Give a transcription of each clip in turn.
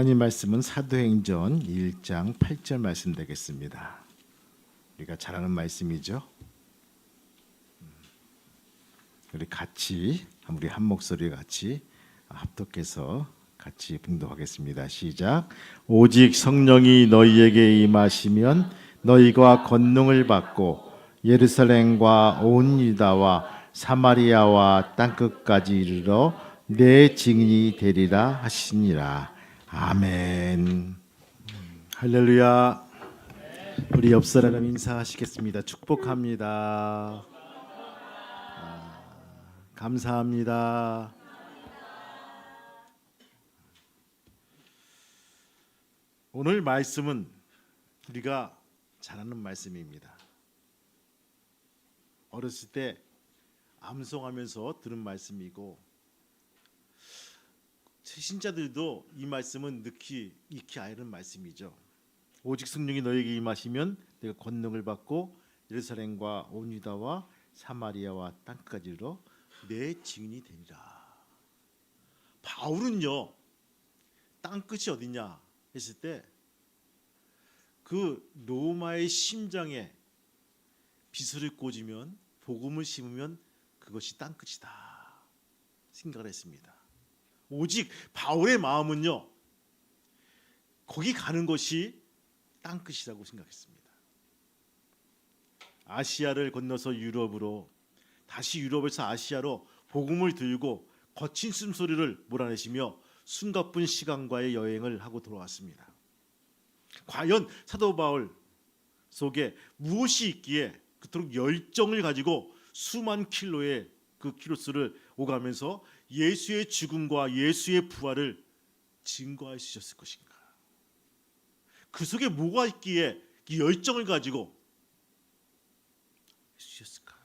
하나님 말씀은 사도행전 1장 8절 말씀 되겠습니다. 우리가 잘 아는 말씀이죠. 우리 같이 우리 한 목소리 같이 합독해서 같이 봉독하겠습니다. 시작. 오직 성령이 너희에게 임하시면 너희가 권능을 받고 예루살렘과 온 유다와 사마리아와 땅끝까지 이르러 내 증인이 되리라 하시니라. 아멘. 할렐루야. 우리 옆 사람 인사하시겠습니다. 축복합니다. 감사합니다. 오늘 말씀은 우리가 잘 아는 말씀입니다. 어렸을 때 암송하면서 들은 말씀이고 신자들도 이 말씀은 익히 아는 말씀이죠. 오직 성령이 너에게 임하시면 내가 권능을 받고 예루살렘과 온 유다와 사마리아와 땅까지 이르러 내 증인이 되리라. 바울은요, 땅끝이 어디냐 했을 때 그 로마의 심장에 비수를 꽂으면 복음을 심으면 그것이 땅끝이다 생각을 했습니다. 오직 바울의 마음은요, 거기 가는 것이 땅끝이라고 생각했습니다. 아시아를 건너서 유럽으로, 다시 유럽에서 아시아로 복음을 들고 거친 숨소리를 몰아내시며 숨가쁜 시간과의 여행을 하고 돌아왔습니다. 과연 사도 바울 속에 무엇이 있기에 그토록 열정을 가지고 수만 킬로의 그 키로수를 오가면서 예수의 죽음과 예수의 부활을 증거할 수 있었을 것인가? 그 속에 뭐가 있기에 이 열정을 가지고 수 있었을까?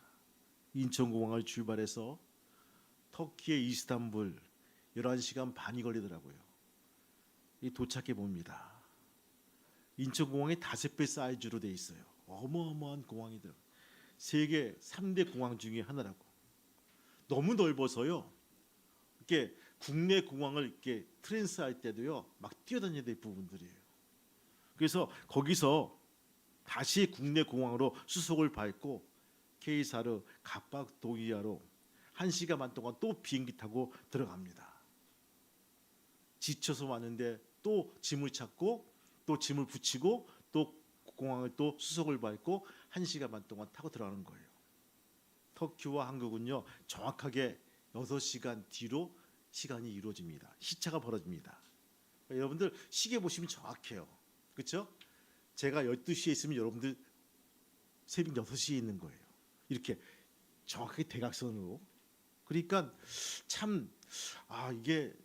인천공항을 출발해서 터키의 이스탄불 11시간 반이 걸리더라고요. 이 도착해 봅니다. 인천공항이 5배 사이즈로 돼 있어요. 어마어마한 공항이들. 세계 3대 공항 중에 하나라고. 너무 넓어서요. 이렇게 국내 공항을 이렇게 트랜스할 때도요, 막 뛰어다녀야 될 부분들이에요. 그래서 거기서 다시 국내 공항으로 수속을 밟고 케이사르 갑바도기아로 1시간 반 동안 또 비행기 타고 들어갑니다. 지쳐서 왔는데 또 짐을 찾고 또 짐을 붙이고 또 공항을 또 수속을 밟고 1시간 반 동안 타고 들어가는 거예요. 터키와 한국은요, 정확하게 6시간 뒤로 시간이 이루어집니다. 시차가 벌어집니다. 여러분들 시계 보시면 정확해요. 그렇죠? 제가 12시에 있으면 여러분들 새벽 6시에 있는 거예요. 이렇게 정확하게 대각선으로. 그러니까 참 이게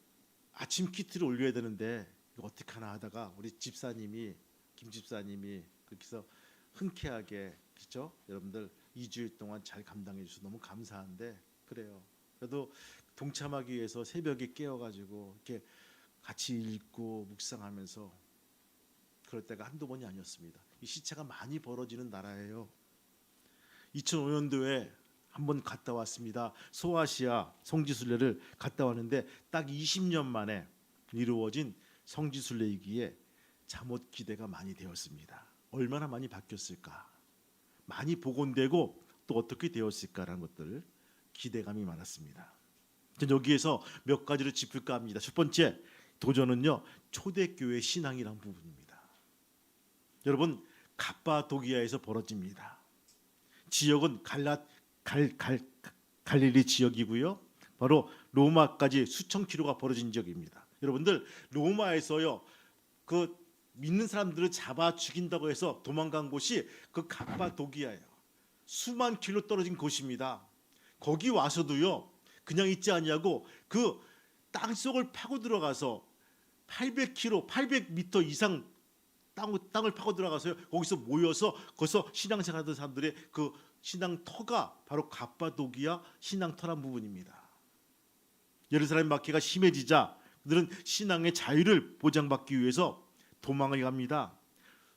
아침 키트를 올려야 되는데 이거 어떻게 하나 하다가 우리 집사님이 김 집사님이 그렇게 해서 흔쾌하게, 그렇죠? 여러분들 2주일 동안 잘 감당해 주셔서 너무 감사한데, 그래요. 그래도 동참하기 위해서 새벽에 깨어가지고 이렇게 같이 읽고 묵상하면서 그럴 때가 한두 번이 아니었습니다. 이 시차가 많이 벌어지는 나라예요. 2005년도에 한번 갔다 왔습니다. 소아시아 성지순례를 갔다 왔는데 딱 20년 만에 이루어진 성지순례이기에 잠옷 기대가 많이 되었습니다. 얼마나 많이 바뀌었을까, 많이 복원되고 또 어떻게 되었을까라는 것들 기대감이 많았습니다. 여기에서 몇 가지를 짚을까 합니다. 첫 번째 도전은요, 초대교회 신앙이란 부분입니다. 여러분, 갑바도기아에서 벌어집니다. 지역은 갈릴리 지역이고요, 바로 로마까지 수천 킬로가 벌어진 지역입니다. 여러분들, 로마에서요, 그 믿는 사람들을 잡아 죽인다고 해서 도망간 곳이 그 갑바도기아예요. 수만 킬로 떨어진 곳입니다. 거기 와서도요, 그냥 있지 아니하고 그 땅속을 파고 들어가서 800km, 800m 이상 땅을 파고 들어가서요, 거기서 모여서 거기서 신앙생활하던 사람들의 그 신앙터가 바로 갑바도기아 신앙터란 부분입니다. 예루살렘 막히가 심해지자 그들은 신앙의 자유를 보장받기 위해서 도망을 갑니다.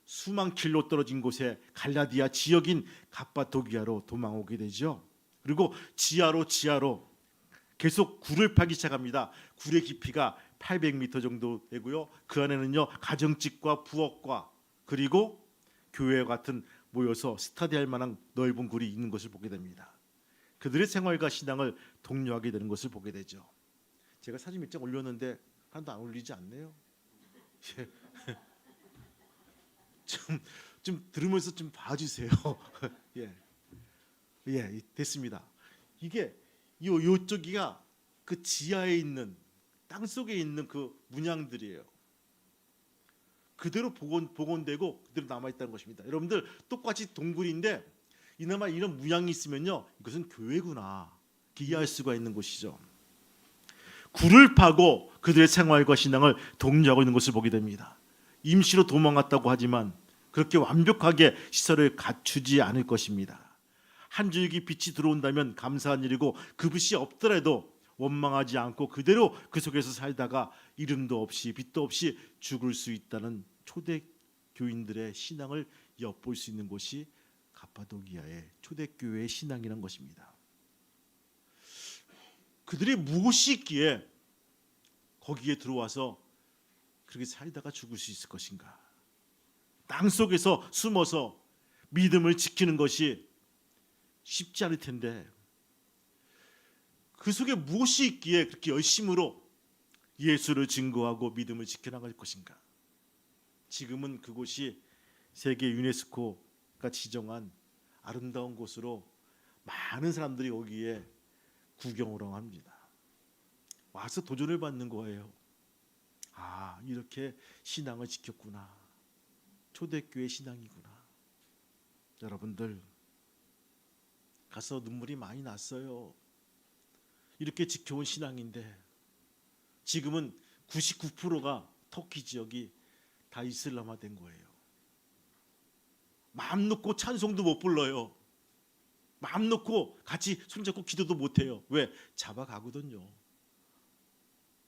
수만 킬로 떨어진 곳에 갈라디아 지역인 갑바도기아로 도망오게 되죠. 그리고 지하로 계속 굴을 파기 시작합니다. 굴의 깊이가 800m 정도 되고요. 그 안에는요 가정집과 부엌과 그리고 교회 같은 모여서 스타디할 만한 넓은 굴이 있는 것을 보게 됩니다. 그들의 생활과 신앙을 독려하게 되는 것을 보게 되죠. 제가 사진 몇 장 올렸는데 하나도 안 올리지 않네요. 좀 들으면서 좀 봐주세요. 예, 됐습니다. 이게 요쪽이가 그 지하에 있는 땅 속에 있는 그 문양들이에요. 그대로 복원되고 그대로 남아 있다는 것입니다. 여러분들 똑같이 동굴인데 이나마 이런 문양이 있으면요, 이것은 교회구나 이해할 수가 있는 곳이죠. 굴을 파고 그들의 생활과 신앙을 독려하고 있는 것을 보게 됩니다. 임시로 도망갔다고 하지만 그렇게 완벽하게 시설을 갖추지 않을 것입니다. 한 줄기 빛이 들어온다면 감사한 일이고 그 빛이 없더라도 원망하지 않고 그대로 그 속에서 살다가 이름도 없이 빛도 없이 죽을 수 있다는 초대 교인들의 신앙을 엿볼 수 있는 곳이 갑바도기아의 초대교회의 신앙이란 것입니다. 그들이 무엇이 있기에 거기에 들어와서 그렇게 살다가 죽을 수 있을 것인가? 땅 속에서 숨어서 믿음을 지키는 것이 쉽지 않을 텐데 그 속에 무엇이 있기에 그렇게 열심으로 예수를 증거하고 믿음을 지켜나갈 것인가? 지금은 그곳이 세계 유네스코가 지정한 아름다운 곳으로 많은 사람들이 여기에 구경오러 합니다. 와서 도전을 받는 거예요. 아, 이렇게 신앙을 지켰구나. 초대교회 신앙이구나. 여러분들 가서 눈물이 많이 났어요. 이렇게 지켜온 신앙인데 지금은 99%가 터키 지역이 다 이슬람화된 거예요. 마음 놓고 찬송도 못 불러요. 마음 놓고 같이 손잡고 기도도 못 해요. 왜? 잡아가거든요.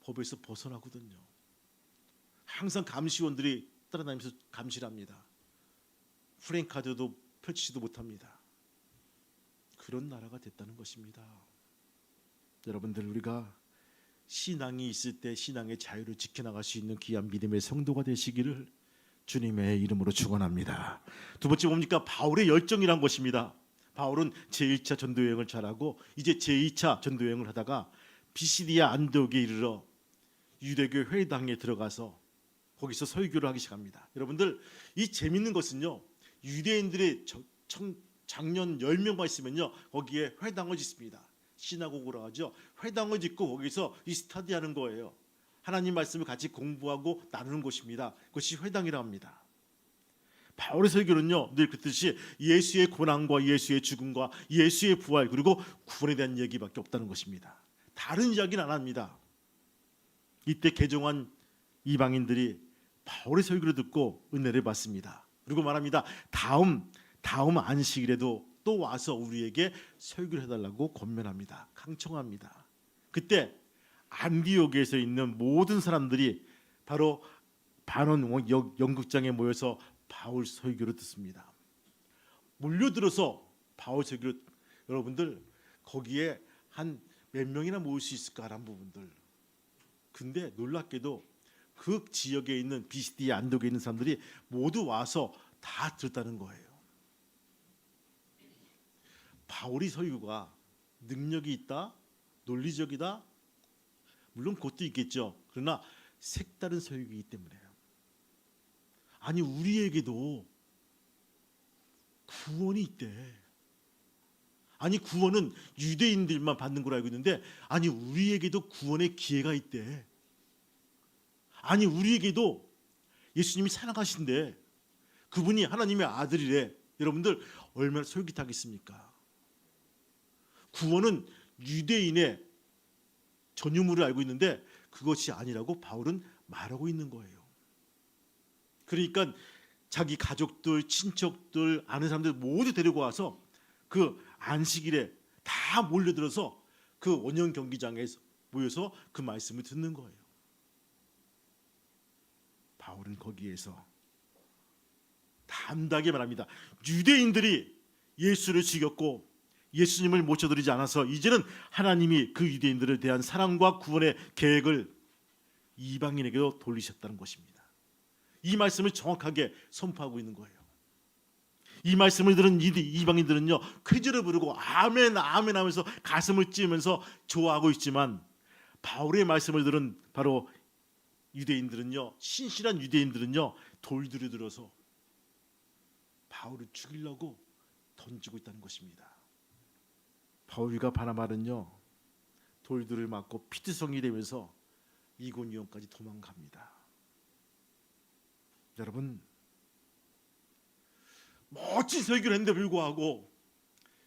법에서 벗어나거든요. 항상 감시원들이 따라다니면서 감시를 합니다. 프랭카드도 펼치지도 못합니다. 그런 나라가 됐다는 것입니다. 여러분들, 우리가 신앙이 있을 때 신앙의 자유를 지켜나갈 수 있는 귀한 믿음의 성도가 되시기를 주님의 이름으로 축원합니다. 두 번째 뭡니까? 바울의 열정이란 것입니다. 바울은 제1차 전도여행을 잘하고 이제 제2차 전도여행을 하다가 비시디아 안디옥에 이르러 유대교 회당에 들어가서 거기서 설교를 하기 시작합니다. 여러분들, 이 재밌는 것은요, 유대인들이 작년 10명만 있으면요 거기에 회당을 짓습니다. 시나고그라고 하죠. 회당을 짓고 거기서 이 스터디하는 거예요. 하나님 말씀을 같이 공부하고 나누는 곳입니다. 그것이 회당이라고 합니다. 바울의 설교는요 늘 그렇듯이 예수의 고난과 예수의 죽음과 예수의 부활 그리고 구원에 대한 얘기밖에 없다는 것입니다. 다른 이야기는 안 합니다. 이때 개종한 이방인들이 바울의 설교를 듣고 은혜를 받습니다. 그리고 말합니다. 다음 안식일에도 또 와서 우리에게 설교를 해달라고 권면합니다. 강청합니다. 그때 안디옥에서 있는 모든 사람들이 바로 반원 연극장에 모여서 바울 설교를 듣습니다. 몰려들어서 바울 설교를, 여러분들 거기에 한 몇 명이나 모일 수 있을까라는 부분들. 근데 놀랍게도 그 지역에 있는 비시디아 안디옥에 있는 사람들이 모두 와서 다 들었다는 거예요. 바울이 설교가 능력이 있다, 논리적이다, 물론 그것도 있겠죠. 그러나 색다른 설교이기 때문에요. 아니, 우리에게도 구원이 있대. 아니, 구원은 유대인들만 받는 걸 알고 있는데 아니, 우리에게도 구원의 기회가 있대. 아니, 우리에게도 예수님이 사랑하신대. 그분이 하나님의 아들이래. 여러분들 얼마나 솔깃하겠습니까? 구원은 유대인의 전유물을 알고 있는데 그것이 아니라고 바울은 말하고 있는 거예요. 그러니까 자기 가족들, 친척들, 아는 사람들 모두 데리고 와서 그 안식일에 다 몰려들어서 그 원형 경기장에 모여서 그 말씀을 듣는 거예요. 바울은 거기에서 담대하게 말합니다. 유대인들이 예수를 죽였고 예수님을 모셔드리지 않아서 이제는 하나님이 그 유대인들에 대한 사랑과 구원의 계획을 이방인에게도 돌리셨다는 것입니다. 이 말씀을 정확하게 선포하고 있는 거예요. 이 말씀을 들은 이방인들은요, 쾌제를 부르고 아멘 아멘 하면서 가슴을 찌면서 좋아하고 있지만, 바울의 말씀을 들은 바로 유대인들은요, 신실한 유대인들은요, 돌들을 들어서 바울을 죽이려고 던지고 있다는 것입니다. 바울과 바나바는요, 돌들을 맞고 피투성이 되면서 이고니온까지 도망갑니다. 여러분, 멋진 설교를 했는데 불구하고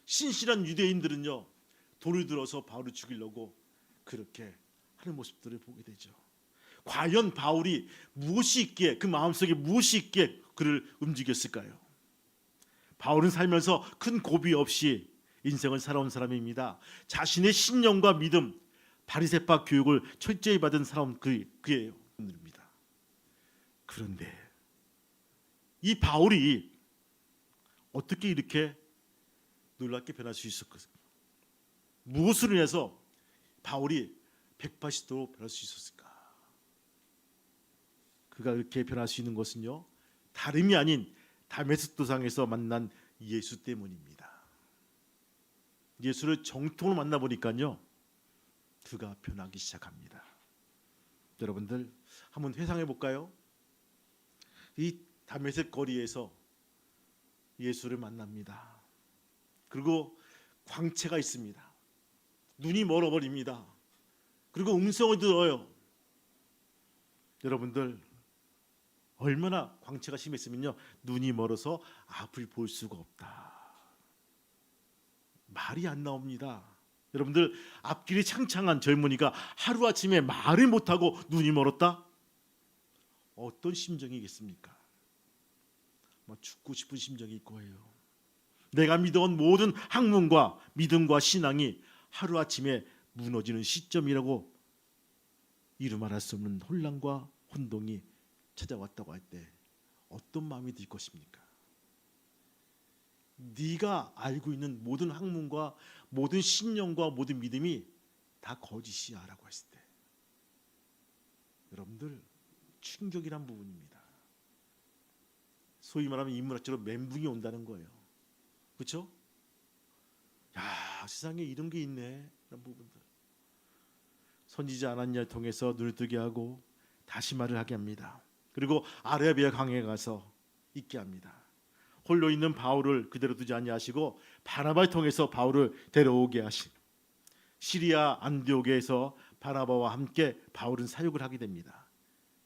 신실한 유대인들은요, 돌을 들어서 바울을 죽이려고 그렇게 하는 모습들을 보게 되죠. 과연 바울이 무엇이 있기에, 그 마음속에 무엇이 있기에 그를 움직였을까요? 바울은 살면서 큰 고비 없이 인생을 살아온 사람입니다. 자신의 신념과 믿음, 바리새파 교육을 철저히 받은 사람 그예요. 그런데 이 바울이 어떻게 이렇게 놀랍게 변할 수 있었을까? 무엇으로 인해서 바울이 180도로 변할 수 있었을까? 그가 이렇게 변할 수 있는 것은요, 다름이 아닌 다메섹 도상에서 만난 예수 때문입니다. 예수를 정통으로 만나보니까요, 그가 변하기 시작합니다. 여러분들 한번 회상해 볼까요? 이 다메섹 거리에서 예수를 만납니다. 그리고 광채가 있습니다. 눈이 멀어버립니다. 그리고 음성을 들어요. 여러분들 얼마나 광채가 심했으면요, 눈이 멀어서 앞을 볼 수가 없다. 말이 안 나옵니다. 여러분들, 앞길이 창창한 젊은이가 하루아침에 말을 못하고 눈이 멀었다? 어떤 심정이겠습니까? 죽고 싶은 심정일 거예요. 내가 믿어온 모든 학문과 믿음과 신앙이 하루아침에 무너지는 시점이라고 이루 말할 수 없는 혼란과 혼동이 찾아왔다고 할 때 어떤 마음이 들 것입니까? 네가 알고 있는 모든 학문과 모든 신념과 모든 믿음이 다 거짓이야 라고 했을 때, 여러분들 충격이란 부분입니다. 소위 말하면 인문학적으로 멘붕이 온다는 거예요. 그렇죠? 야, 세상에 이런 게 있네 이런 부분들. 선지자 아나니아를 통해서 눈을 뜨게 하고 다시 말을 하게 합니다. 그리고 아라비아 강에 가서 있게 합니다. 홀로 있는 바울을 그대로 두지 아니하시고 바나바를 통해서 바울을 데려오게 하신, 시리아 안디옥에서 바나바와 함께 바울은 사역을 하게 됩니다.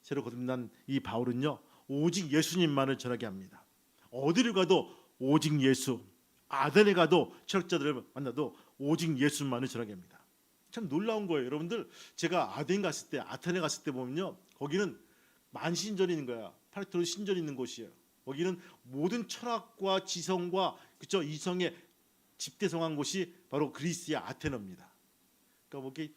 새로 거듭난 이 바울은요, 오직 예수님만을 전하게 합니다. 어디를 가도 오직 예수, 아덴에 가도 철학자들을 만나도 오직 예수만을 전하게 합니다. 참 놀라운 거예요. 여러분들, 제가 아덴 갔을 때, 아테네 갔을 때 보면요, 거기는 만신전이 있는 거야. 파르테논 신전이 있는 곳이에요. 거기는 모든 철학과 지성과, 그쵸, 이성의 집대성한 곳이 바로 그리스의 아테네입니다. 그러니까 뭐게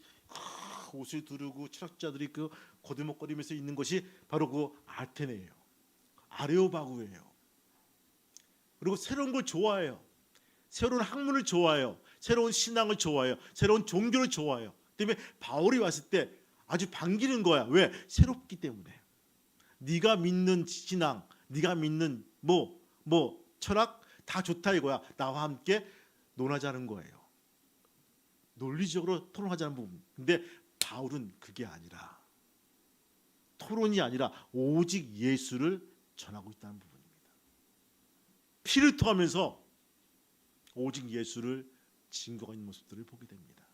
옷을 두르고 철학자들이 그 거들먹거리면서 있는 것이 바로 그 아테네예요. 아레오바구예요. 그리고 새로운 걸 좋아해요. 새로운 학문을 좋아해요. 새로운 신앙을 좋아해요. 새로운 종교를 좋아해요. 때문에 바울이 왔을 때 아주 반기는 거야. 왜? 새롭기 때문에. 네가 믿는 신앙, 네가 믿는 뭐 철학 다 좋다 이거야. 나와 함께 논하자는 거예요. 논리적으로 토론하자는 부분. 근데 바울은 그게 아니라, 토론이 아니라 오직 예수를 전하고 있다는 부분입니다. 피를 토하면서 오직 예수를 증거가 있는 모습들을 보게 됩니다.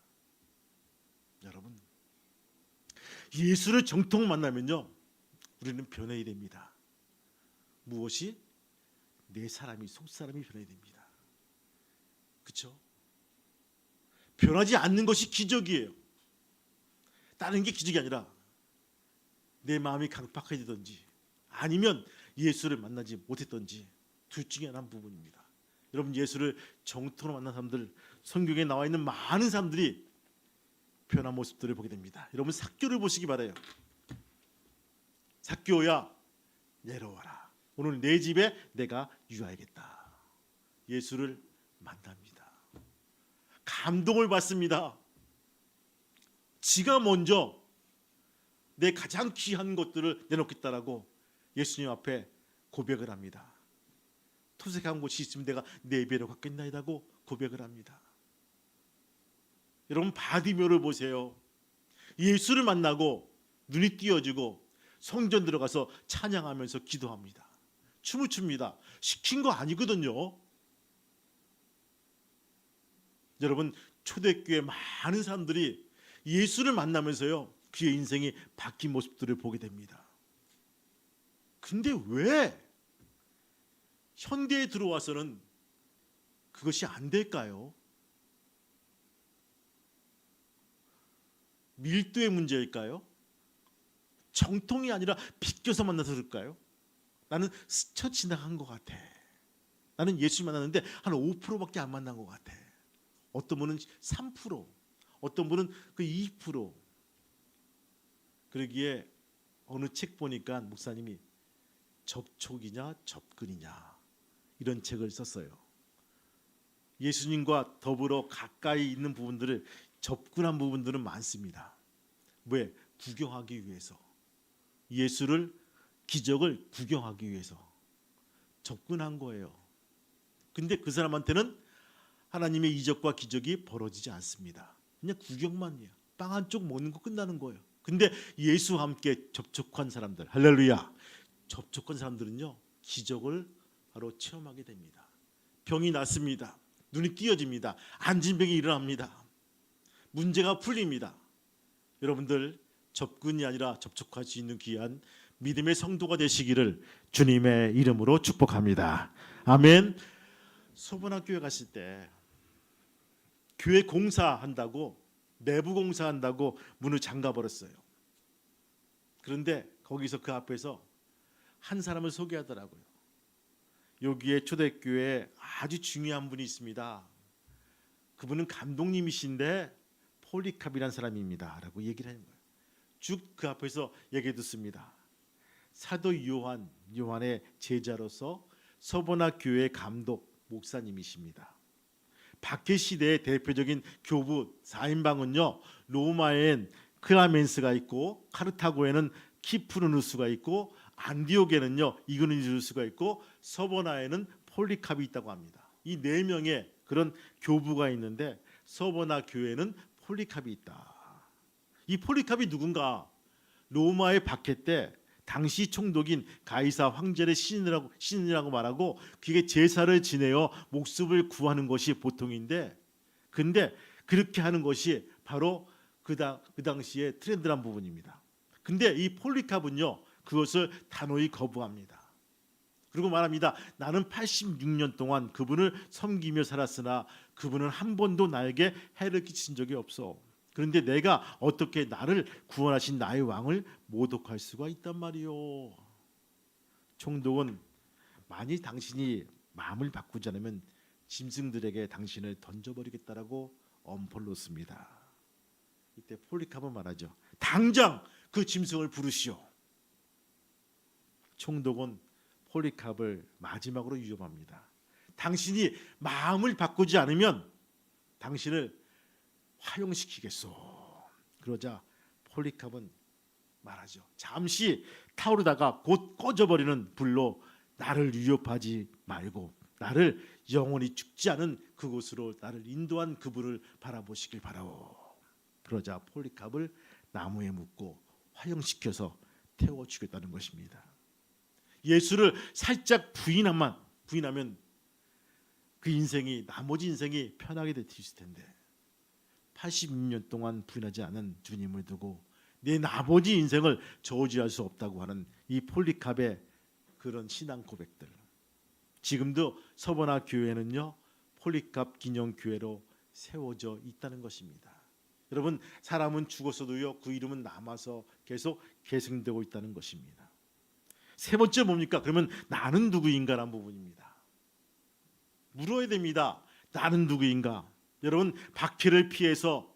여러분, 예수를 정통 만나면요, 우리는 변해야 됩니다. 무엇이? 내 사람이, 속사람이 변해야 됩니다. 그렇죠? 변하지 않는 것이 기적이에요. 다른 게 기적이 아니라 내 마음이 강팍해지든지 아니면 예수를 만나지 못했든지 둘 중에 하나인 부분입니다. 여러분, 예수를 정통으로 만난 사람들, 성경에 나와 있는 많은 사람들이 변한 모습들을 보게 됩니다. 여러분, 삭개오를 보시기 바라요. 삭개오야, 내려와라. 오늘 내 집에 내가 유하겠다. 예수를 만납니다. 감동을 받습니다. 지가 먼저 내 가장 귀한 것들을 내놓겠다라고 예수님 앞에 고백을 합니다. 토색한 곳이 있으면 내가 4배로 갚겠나이다고 고백을 합니다. 여러분, 바디묘를 보세요. 예수를 만나고 눈이 띄어지고 성전 들어가서 찬양하면서 기도합니다. 춤을 춥니다. 시킨 거 아니거든요. 여러분, 초대교회 많은 사람들이 예수를 만나면서요, 그의 인생이 바뀐 모습들을 보게 됩니다. 근데 왜 현대에 들어와서는 그것이 안 될까요? 밀도의 문제일까요? 정통이 아니라 비껴서 만나서 그럴까요? 나는 스쳐 지나간 것 같아. 나는 예수 만났는데 한 5%밖에 안 만난 것 같아. 어떤 분은 3%, 어떤 분은 그 2%. 그러기에 어느 책 보니까 목사님이 접촉이냐 접근이냐 이런 책을 썼어요. 예수님과 더불어 가까이 있는 부분들을 접근한 부분들은 많습니다. 왜? 구경하기 위해서. 예수를, 기적을 구경하기 위해서 접근한 거예요. 근데 그 사람한테는 하나님의 이적과 기적이 벌어지지 않습니다. 그냥 구경만이에요. 빵 한 쪽 먹는 거 끝나는 거예요. 근데 예수와 함께 접촉한 사람들, 할렐루야, 접촉한 사람들은요, 기적을 바로 체험하게 됩니다. 병이 낫습니다. 눈이 띄어집니다. 앉은 병이 일어납니다. 문제가 풀립니다. 여러분들, 접근이 아니라 접촉할 수 있는 귀한 믿음의 성도가 되시기를 주님의 이름으로 축복합니다. 아멘. 소분학교에 갔을 때 교회 공사한다고, 내부 공사한다고 문을 잠가버렸어요. 그런데 거기서 그 앞에서 한 사람을 소개하더라고요. 여기에 초대교회에 아주 중요한 분이 있습니다. 그분은 감독님이신데 폴리캅이라는 사람입니다 라고 얘기를 하는 거예요. 쭉 그 앞에서 얘기해 듣습니다. 사도 요한의 제자로서 서보나 교회 감독 목사님이십니다. 박해 시대의 대표적인 교부 4인방은요, 로마엔 클라멘스가 있고, 카르타고에는 키프르누스가 있고, 안디옥에는요 이그니누스가 있고, 서보나에는 폴리캅이 있다고 합니다. 이 4명의 그런 교부가 있는데 서보나 교회는 폴리캅이 있다. 이 폴리캅이 누군가? 로마의 박해 때 당시 총독인 가이사 황제의 신이라고 말하고, 그게 제사를 지내어 목숨을 구하는 것이 보통인데, 근데 그렇게 하는 것이 바로 그 당시에 트렌드란 부분입니다. 근데 이 폴리캅은요 그것을 단호히 거부합니다. 그리고 말합니다. 나는 86년 동안 그분을 섬기며 살았으나 그분은 한 번도 나에게 해를 끼친 적이 없어. 그런데 내가 어떻게 나를 구원하신 나의 왕을 모독할 수가 있단 말이요. 총독은 만일 당신이 마음을 바꾸지 않으면 짐승들에게 당신을 던져버리겠다라고 엄포를 놓습니다. 이때 폴리캅은 말하죠. 당장 그 짐승을 부르시오. 총독은 폴리캅을 마지막으로 위협합니다. 당신이 마음을 바꾸지 않으면 당신을 화형시키겠소. 그러자 폴리캅은 말하죠. 잠시 타오르다가 곧 꺼져버리는 불로 나를 위협하지 말고 나를 영원히 죽지 않은 그곳으로 나를 인도한 그분을 바라보시길 바라오. 그러자 폴리캅을 나무에 묶고 화형시켜서 태워 죽였다는 것입니다. 예수를 살짝 부인하면 그 인생이, 나머지 인생이 편하게 될 수 있을 텐데 86년 동안 부인하지 않은 주님을 두고 내 나머지 인생을 저지할 수 없다고 하는 이 폴리캅의 그런 신앙 고백들, 지금도 서보나 교회는요 폴리캅 기념 교회로 세워져 있다는 것입니다. 여러분, 사람은 죽었어도요 그 이름은 남아서 계속 계승되고 있다는 것입니다. 세 번째 뭡니까? 그러면 나는 누구인가라는 부분입니다. 물어야 됩니다. 나는 누구인가? 여러분, 박해를 피해서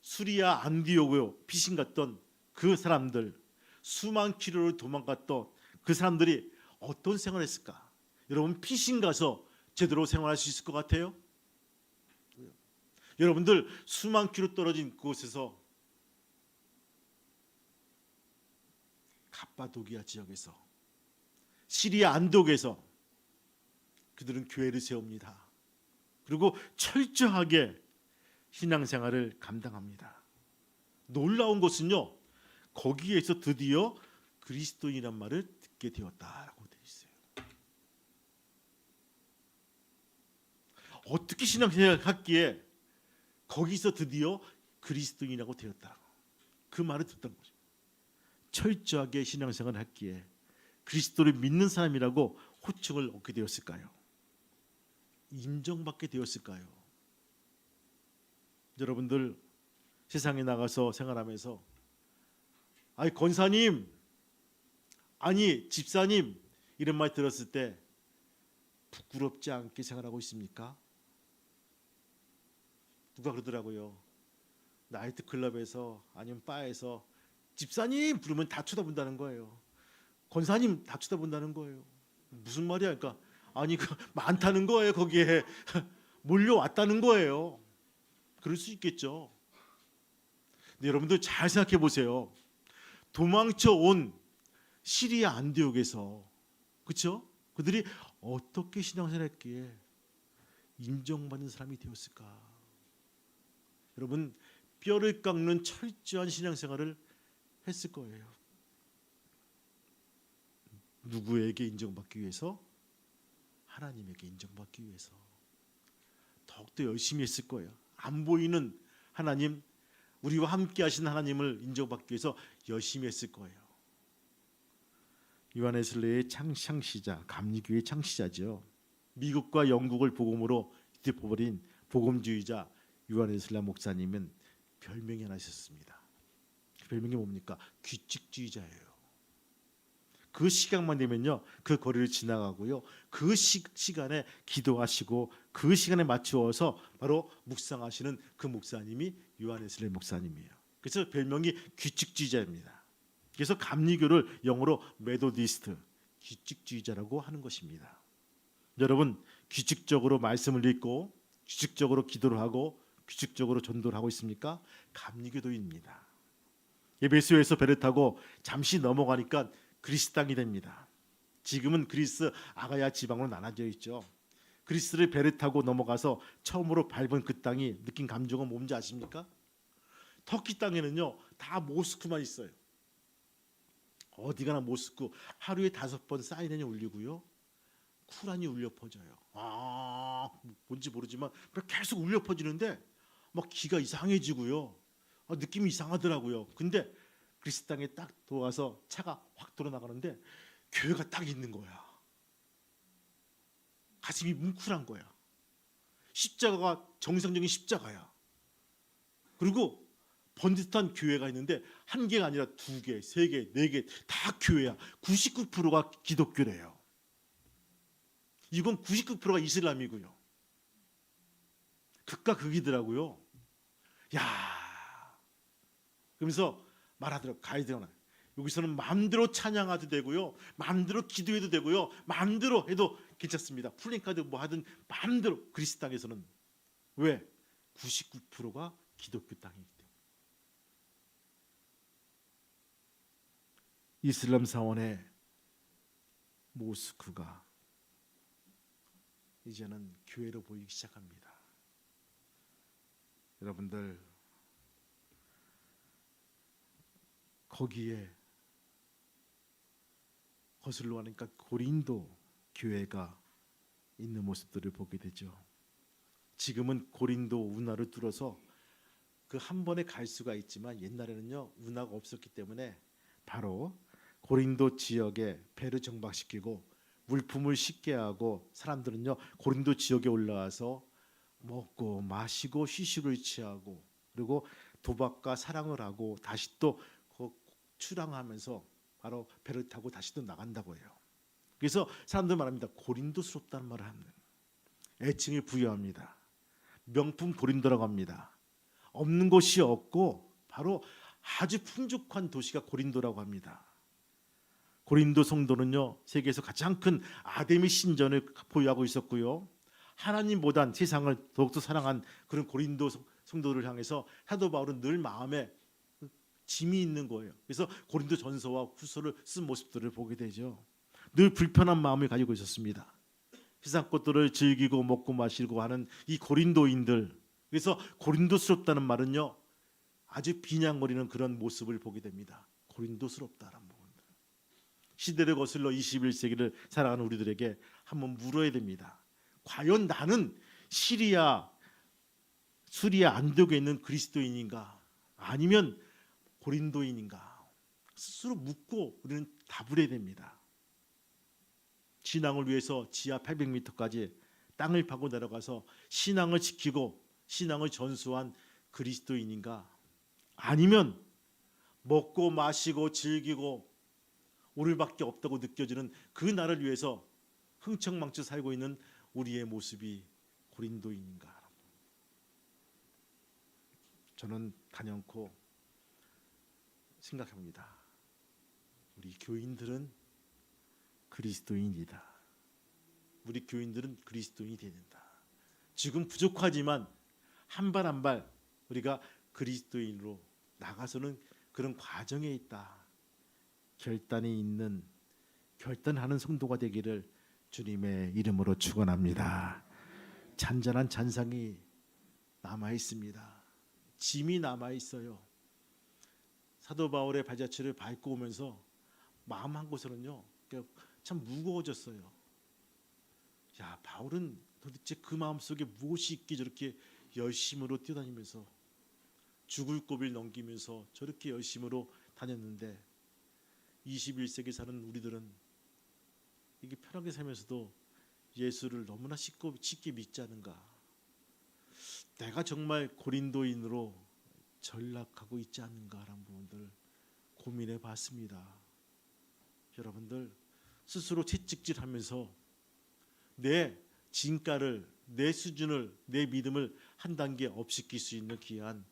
수리아 안디오고요 피신 갔던 그 사람들, 수만 킬로를 도망갔던 그 사람들이 어떤 생활을 했을까? 여러분, 피신 가서 제대로 생활할 수 있을 것 같아요? 여러분들 수만 킬로 떨어진 그곳에서 갑바도기아 지역에서, 시리아 안독에서 그들은 교회를 세웁니다. 그리고 철저하게 신앙생활을 감당합니다. 놀라운 것은요, 거기에서 드디어 그리스도인이란 말을 듣게 되었다라고 되어 있어요. 어떻게 신앙생활을 했기에 거기서 드디어 그리스도인이라고 되었다. 그 말을 듣던 거죠. 철저하게 신앙생활을 했기에 그리스도를 믿는 사람이라고 호칭을 얻게 되었을까요? 인정받게 되었을까요? 여러분들 세상에 나가서 생활하면서 아니 권사님, 아니 집사님 이런 말 들었을 때 부끄럽지 않게 생활하고 있습니까? 누가 그러더라고요. 나이트클럽에서 아니면 바에서 집사님 부르면 다 쳐다본다는 거예요. 권사님 다 쳐다본다는 거예요. 무슨 말이야? 그러니까 아니 많다는 거예요. 거기에 몰려왔다는 거예요. 그럴 수 있겠죠. 근데 여러분들 잘 생각해 보세요. 도망쳐 온 시리아 안디옥에서, 그렇죠? 그들이 어떻게 신앙생활했기에 인정받는 사람이 되었을까? 여러분, 뼈를 깎는 철저한 신앙생활을 했을 거예요. 누구에게 인정받기 위해서? 하나님에게 인정받기 위해서. 더욱더 열심히 했을 거예요. 안 보이는 하나님, 우리와 함께 하신 하나님을 인정받기 위해서 열심히 했을 거예요. 요한 웨슬레의 창시자, 감리교의 창시자죠. 미국과 영국을 복음으로 뒤덮어버린 복음주의자 요한 웨슬레 목사님은 별명이 하나 있었습니다. 별명이 뭡니까? 규칙주의자예요. 그 시간만 되면요, 그 거리를 지나가고요, 그 시간에 기도하시고 그 시간에 맞추어서 바로 묵상하시는 그 목사님이 요한 웨슬레 목사님이에요. 그래서 별명이 규칙주의자입니다. 그래서 감리교를 영어로 메도디스트, 규칙주의자라고 하는 것입니다. 여러분, 규칙적으로 말씀을 읽고 규칙적으로 기도를 하고 규칙적으로 전도를 하고 있습니까? 감리교도입니다. 에베소에서 배를 타고 잠시 넘어가니까 그리스 땅이 됩니다. 지금은 그리스 아가야 지방으로 나눠져 있죠. 그리스를 배를 타고 넘어가서 처음으로 밟은 그 땅이 느낀 감정은 뭔지 아십니까? 터키 땅에는요, 다 모스크만 있어요. 어디 가나 모스크. 하루에 5번 사이렌이 울리고요, 쿠란이 울려 퍼져요. 뭔지 모르지만 계속 울려 퍼지는데 막 귀가 이상해지고요, 느낌이 이상하더라고요. 근데 그리스 땅에 딱 들어와서 차가 확 돌아나가는데 교회가 딱 있는 거야. 가슴이 뭉클한 거야. 십자가가 정상적인 십자가야. 그리고 번듯한 교회가 있는데 한 개가 아니라 2개, 3개, 4개 다 교회야. 99%가 기독교래요. 이건 99%가 이슬람이고요. 극과 극이더라고요. 야, 그러면서 말하더라고, 가이드가. 여기서는 마음대로 찬양해도 되고요, 마음대로 기도해도 되고요, 마음대로 해도 괜찮습니다. 플랜카드 뭐 하든 마음대로. 그리스 땅에서는 왜? 99%가 기독교 땅이기 때문에. 이슬람 사원의 모스크가 이제는 교회로 보이기 시작합니다. 여러분들, 거기에 거슬러 가니까 고린도 교회가 있는 모습들을 보게 되죠. 지금은 고린도 운하를 뚫어서 그 한 번에 갈 수가 있지만 옛날에는요, 운하가 없었기 때문에 바로 고린도 지역에 배를 정박시키고 물품을 싣게 하고 사람들은요, 고린도 지역에 올라와서 먹고 마시고 휴식을 취하고 그리고 도박과 사랑을 하고 다시 또 출항하면서 바로 배를 타고 다시 또 나간다고 해요. 그래서 사람들 말합니다. 고린도스럽다는 말을 하는 애칭을 부여합니다. 명품 고린도라고 합니다. 없는 곳이 없고 바로 아주 풍족한 도시가 고린도라고 합니다. 고린도 성도는요, 세계에서 가장 큰 아데미 신전을 보유하고 있었고요, 하나님보단 세상을 더욱더 사랑한 그런 고린도 성도를 향해서 사도 바울은 늘 마음에 짐이 있는 거예요. 그래서 고린도 전서와 후서를 쓴 모습들을 보게 되죠. 늘 불편한 마음을 가지고 있었습니다. 세상 것들을 즐기고 먹고 마시고 하는 이 고린도인들, 그래서 고린도스럽다는 말은요, 아주 비냥거리는 그런 모습을 보게 됩니다. 고린도스럽다라는 부분들. 시대를 거슬러 21세기를 살아가는 우리들에게 한번 물어야 됩니다. 과연 나는 시리아, 수리아 안독에 있는 그리스도인인가? 아니면 고린도인인가? 스스로 묻고 우리는 답을 해야 됩니다. 신앙을 위해서 지하 800m까지 땅을 파고 내려가서 신앙을 지키고 신앙을 전수한 그리스도인인가? 아니면 먹고 마시고 즐기고 오늘밖에 없다고 느껴지는 그 나를 위해서 흥청망청 살고 있는 우리의 모습이 고린도인인가? 저는 단연코 생각합니다. 우리 교인들은 그리스도인이다. 우리 교인들은 그리스도인이 되야 된다. 지금 부족하지만 한 발 한 발 우리가 그리스도인으로 나가서는 그런 과정에 있다. 결단이 있는, 결단하는 성도가 되기를 주님의 이름으로 축원합니다. 잔잔한 잔상이 남아 있습니다. 짐이 남아 있어요. 사도 바울의 발자취를 밟고 오면서 마음 한 곳으로는요, 참 무거워졌어요. 야, 바울은 도대체 그 마음속에 무엇이 있기에 저렇게 열심으로 뛰어다니면서 죽을 고비를 넘기면서 저렇게 열심으로 다녔는데 21세기 사는 우리들은 이게 편하게 살면서도 예수를 너무나 쉽게 믿지 않은가? 내가 정말 고린도인으로 전락하고 있지 않은가라는 부분들 고민해 봤습니다. 여러분들 스스로 채찍질하면서 내 진가를, 내 수준을, 내 믿음을 한 단계 업시킬 수 있는 귀한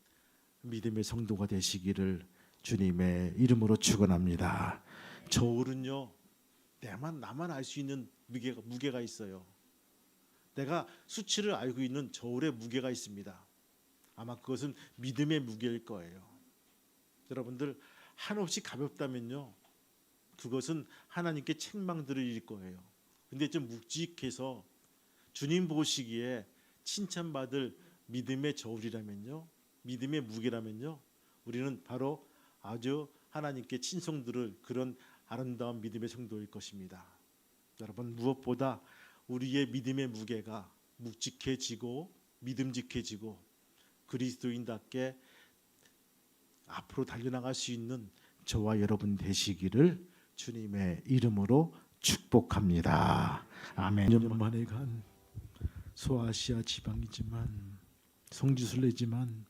믿음의 성도가 되시기를 주님의 이름으로 축원합니다. 저울은요, 나만 알 수 있는 무게가 있어요. 내가 수치를 알고 있는 저울의 무게가 있습니다. 아마 그것은 믿음의 무게일 거예요. 여러분들 한없이 가볍다면요, 그것은 하나님께 책망들을 일 거예요. 근데 좀 묵직해서 주님 보시기에 칭찬받을 믿음의 저울이라면요, 믿음의 무게라면요, 우리는 바로 아주 하나님께 친송들을 그런 아름다운 믿음의 성도일 것입니다. 여러분, 무엇보다 우리의 믿음의 무게가 묵직해지고 믿음직해지고 그리스도인답게 앞으로 달려나갈 수 있는 저와 여러분 되시기를 주님의 이름으로 축복합니다. 아멘. 2년 만에 간 소아시아 지방이지만 성지순례지만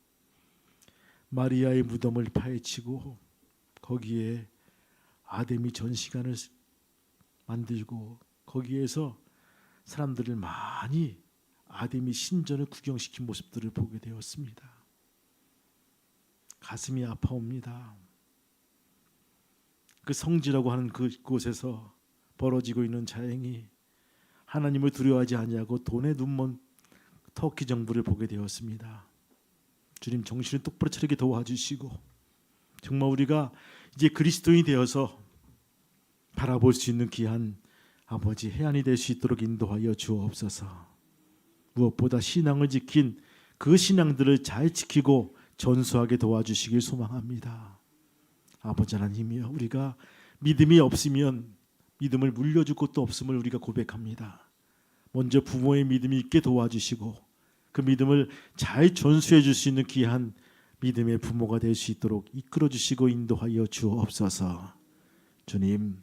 마리아의 무덤을 파헤치고 거기에 아데미 전시관을 만들고 거기에서 사람들을 많이 아데미 신전을 구경시킨 모습들을 보게 되었습니다. 가슴이 아파옵니다. 그 성지라고 하는 그곳에서 벌어지고 있는 자행이 하나님을 두려워하지 아니하고 돈에 눈먼 터키 정부를 보게 되었습니다. 주님, 정신을 똑바로 차리게 도와주시고 정말 우리가 이제 그리스도인이 되어서 바라볼 수 있는 귀한 아버지 해안이 될 수 있도록 인도하여 주옵소서. 무엇보다 신앙을 지킨 그 신앙들을 잘 지키고 전수하게 도와주시길 소망합니다. 아버지 하나님이여, 우리가 믿음이 없으면 믿음을 물려줄 것도 없음을 우리가 고백합니다. 먼저 부모의 믿음이 있게 도와주시고 그 믿음을 잘 전수해 줄 수 있는 귀한 믿음의 부모가 될 수 있도록 이끌어 주시고 인도하여 주옵소서. 주님,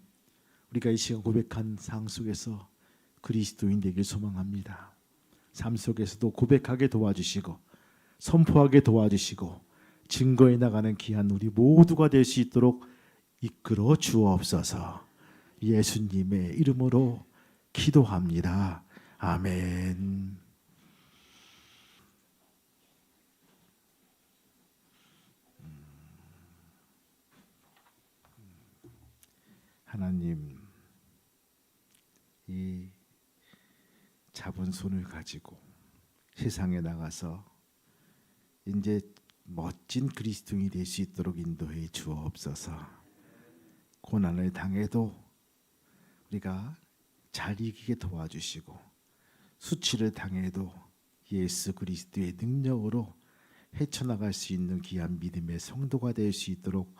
우리가 이 시간 고백한 상 속에서 그리스도인 되길 소망합니다. 삶 속에서도 고백하게 도와주시고 선포하게 도와주시고 증거해 나가는 귀한 우리 모두가 될 수 있도록 이끌어 주옵소서. 예수님의 이름으로 기도합니다. 아멘. 하나님, 이 잡은 손을 가지고 세상에 나가서 이제 멋진 그리스도인이 될 수 있도록 인도해 주옵소서. 고난을 당해도 우리가 잘 이기게 도와주시고, 수치를 당해도 예수 그리스도의 능력으로 헤쳐나갈 수 있는 귀한 믿음의 성도가 될 수 있도록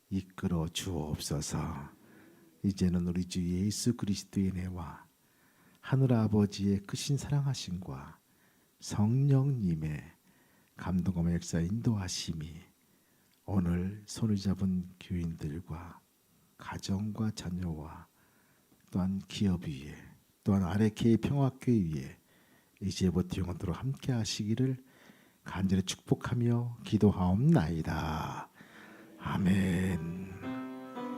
이끌어 주옵소서. 이제는 우리 주 예수 그리스도의 은혜와 하늘 아버지의 크신 사랑하심과 성령님의 감동과 역사 인도하심이 오늘 손을 잡은 교인들과 가정과 자녀와 또한 기업 위에, 또한 아레케이 평화교회 위에 이제부터 영원토록 함께 하시기를 간절히 축복하며 기도하옵나이다. 아멘.